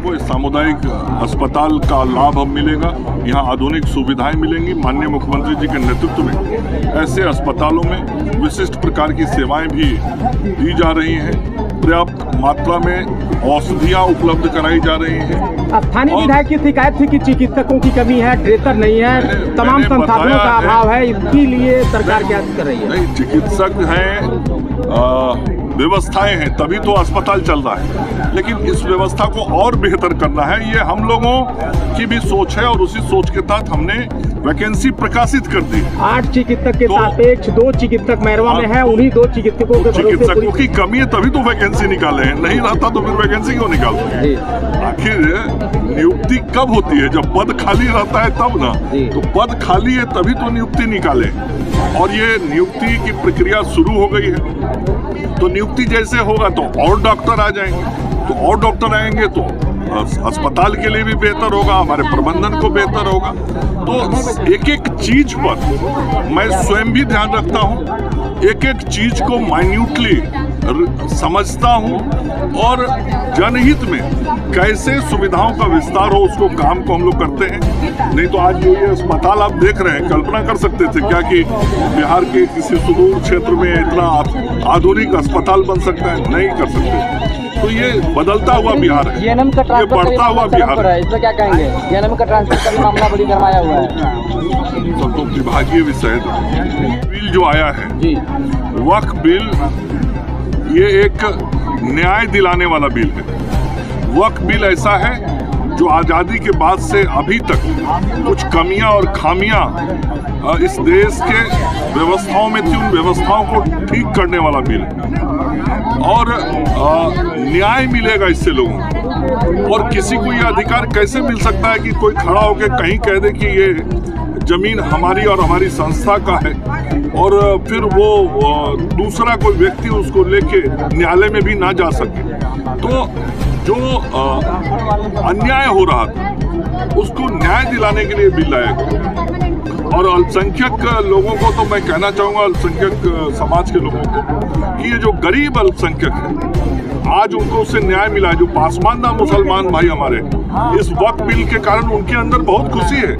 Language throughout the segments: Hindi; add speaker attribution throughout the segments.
Speaker 1: को इस सामुदायिक अस्पताल का लाभ अब मिलेगा। यहाँ आधुनिक सुविधाएं मिलेंगी। माननीय मुख्यमंत्री जी के नेतृत्व में ऐसे अस्पतालों में विशिष्ट प्रकार की सेवाएं भी दी जा रही हैं। पर्याप्त मात्रा में औषधियाँ उपलब्ध कराई जा रही हैं।
Speaker 2: स्थानीय विधायक की शिकायत थी कि चिकित्सकों की कमी है, ट्रेसर नहीं है, तमाम संसाधनों का अभाव है, इसके लिए सरकार क्या कर रही है?
Speaker 1: नहीं, चिकित्सक हैं, व्यवस्थाएं हैं, तभी तो अस्पताल चल रहा है। लेकिन इस व्यवस्था को और बेहतर करना है, ये हम लोगों की भी सोच है और उसी सोच के तहत हमने वैकेंसी प्रकाशित कर दी।
Speaker 2: 8 चिकित्सक के सापेक्ष 2 चिकित्सक मैरवा में है, उन्हीं 2
Speaker 1: चिकित्सकों की कमी है तभी तो वैकेंसी निकाले हैं। नहीं रहता तो फिर वैकेंसी क्यों निकालते? आखिर नियुक्ति कब होती है? जब पद खाली रहता है तब ना। तो पद खाली है तभी तो नियुक्ति निकाले, और ये नियुक्ति की प्रक्रिया शुरू हो गई है। तो नियुक्ति जैसे होगा तो और डॉक्टर आ जाएंगे, तो और डॉक्टर आएंगे तो अस्पताल के लिए भी बेहतर होगा, हमारे प्रबंधन को बेहतर होगा। तो एक एक चीज पर मैं स्वयं भी ध्यान रखता हूँ, एक एक चीज को माइन्यूटली समझता हूँ और जनहित में कैसे सुविधाओं का विस्तार हो उसको काम को हम लोग करते हैं। नहीं तो आज जो ये अस्पताल आप देख रहे हैं, कल्पना कर सकते थे क्या कि बिहार के किसी सुदूर क्षेत्र में इतना आधुनिक अस्पताल बन सकता है? नहीं कर सकते। तो ये बदलता हुआ बिहार है, ये बढ़ता हुआ बिहार है।
Speaker 3: इसमें क्या कहेंगे? जीएनएम का ट्रांसफर का मामला बड़ी गरमाया हुआ है।
Speaker 1: सब तो विभागीय विषय बिल जो आया है, वक्फ बिल, ये एक न्याय दिलाने वाला बिल है। वक्फ बिल ऐसा है जो आज़ादी के बाद से अभी तक कुछ कमियां और खामियां इस देश के व्यवस्थाओं में थी, उन व्यवस्थाओं को ठीक करने वाला बिल है। और न्याय मिलेगा इससे लोगों को। और किसी को यह अधिकार कैसे मिल सकता है कि कोई खड़ा होकर कहीं कह दे कि ये जमीन हमारी और हमारी संस्था का है, और फिर वो दूसरा कोई व्यक्ति उसको लेके न्यायालय में भी ना जा सके। तो जो अन्याय हो रहा था उसको न्याय दिलाने के लिए बिल लाया गया। और अल्पसंख्यक लोगों को तो मैं कहना चाहूँगा, अल्पसंख्यक समाज के लोगों को, कि ये जो गरीब अल्पसंख्यक है आज उनको उससे न्याय मिला है। जो पासमानदा मुसलमान भाई हमारे, इस वक्फ बिल के कारण उनके अंदर बहुत खुशी है।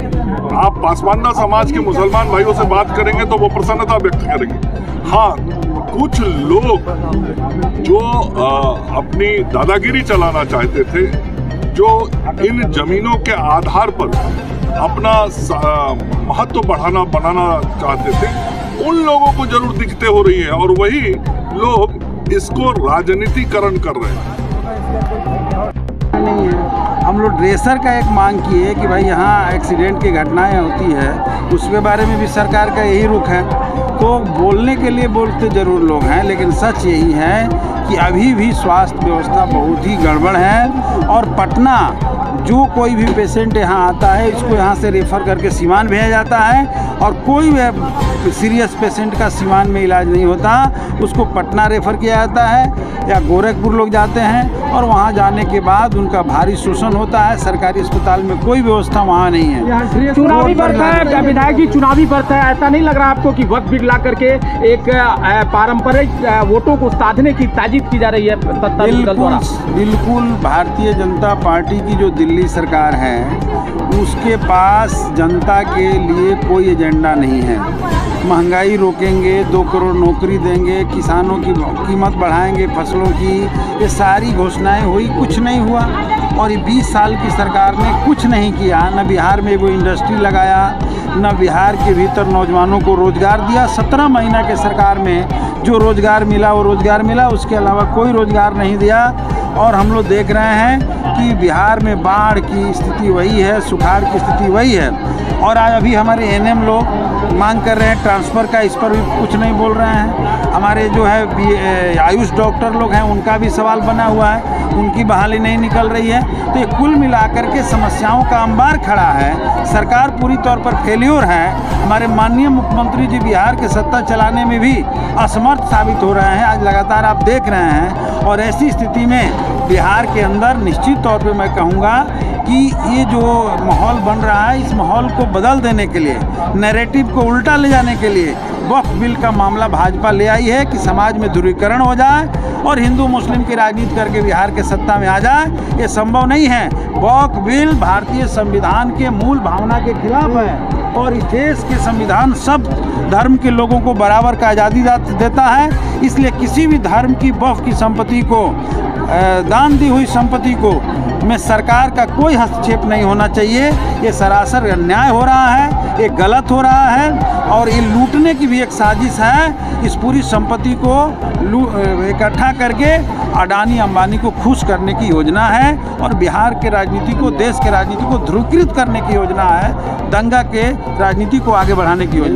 Speaker 1: आप पासमानदा समाज के मुसलमान भाइयों से बात करेंगे तो वो प्रसन्नता व्यक्त करेंगे। हाँ, कुछ लोग जो अपनी दादागिरी चलाना चाहते थे, जो इन जमीनों के आधार पर अपना महत्व बनाना चाहते थे, उन लोगों को जरूर दिक्कतें हो रही है, और वही लोग इसको राजनीतिकरण कर रहे हैं।
Speaker 4: नहीं है, हम लोग ड्रेसर का एक मांग किए कि भाई यहाँ एक्सीडेंट की घटनाएं होती है, उसके बारे में भी सरकार का यही रुख है। तो बोलने के लिए बोलते ज़रूर लोग हैं, लेकिन सच यही है कि अभी भी स्वास्थ्य व्यवस्था बहुत ही गड़बड़ है। और पटना जो कोई भी पेशेंट यहाँ आता है, इसको यहाँ से रेफ़र करके सिवान भेजा जाता है, और कोई सीरियस पेशेंट का सिवान में इलाज नहीं होता, उसको पटना रेफ़र किया जाता है या गोरखपुर लोग जाते हैं, और वहाँ जाने के बाद उनका भारी शोषण होता है। सरकारी अस्पताल में कोई व्यवस्था वहाँ नहीं है।
Speaker 2: चुनावी वर्ष है, विधायक जी चुनावी वर्ष है, ऐसा नहीं लग रहा आपको कि वक्त बिगला करके एक पारंपरिक वोटों को साधने की ताजीद की जा रही है सत्ता द्वारा?
Speaker 4: बिल्कुल। भारतीय जनता पार्टी की जो दिल्ली सरकार है, उसके पास जनता के लिए कोई एजेंडा नहीं है। महंगाई रोकेंगे, 2 करोड़ नौकरी देंगे, किसानों की कीमत बढ़ाएंगे, फसलों की, ये सारी घोषणाएं हुई, कुछ नहीं हुआ। और ये 20 साल की सरकार ने कुछ नहीं किया। न बिहार में कोई इंडस्ट्री लगाया, न बिहार के भीतर नौजवानों को रोज़गार दिया। 17 महीना के सरकार में जो रोज़गार मिला वो रोज़गार मिला, उसके अलावा कोई रोज़गार नहीं दिया। और हम लोग देख रहे हैं कि बिहार में बाढ़ की स्थिति वही है, सुखाड़ की स्थिति वही है। और आज अभी हमारे एनएम लोग मांग कर रहे हैं ट्रांसफ़र का, इस पर भी कुछ नहीं बोल रहे हैं। हमारे जो है आयुष डॉक्टर लोग हैं, उनका भी सवाल बना हुआ है, उनकी बहाली नहीं निकल रही है। तो ये कुल मिलाकर के समस्याओं का अंबार खड़ा है। सरकार पूरी तौर पर फेल्योर है। हमारे माननीय मुख्यमंत्री जी बिहार के सत्ता चलाने में भी असमर्थ साबित हो रहे हैं, आज लगातार आप देख रहे हैं। और ऐसी स्थिति में बिहार के अंदर निश्चित तौर पे मैं कहूँगा कि ये जो माहौल बन रहा है, इस माहौल को बदल देने के लिए, नैरेटिव को उल्टा ले जाने के लिए वक्फ बिल का मामला भाजपा ले आई है कि समाज में ध्रुवीकरण हो जाए और हिंदू मुस्लिम की राजनीति करके बिहार के सत्ता में आ जाए। ये संभव नहीं है। वक्फ बिल भारतीय संविधान के मूल भावना के खिलाफ है और इस देश के संविधान सब धर्म के लोगों को बराबर का आज़ादी देता है। इसलिए किसी भी धर्म की वक्फ की संपत्ति को, दान दी हुई संपत्ति को में सरकार का कोई हस्तक्षेप नहीं होना चाहिए। ये सरासर अन्याय हो रहा है, ये गलत हो रहा है और ये लूटने की भी एक साजिश है। इस पूरी संपत्ति को इकट्ठा करके अडानी अंबानी को खुश करने की योजना है और बिहार के राजनीति को, देश के राजनीति को ध्रुवीकृत करने की योजना है, दंगा के राजनीति को आगे बढ़ाने की योजना।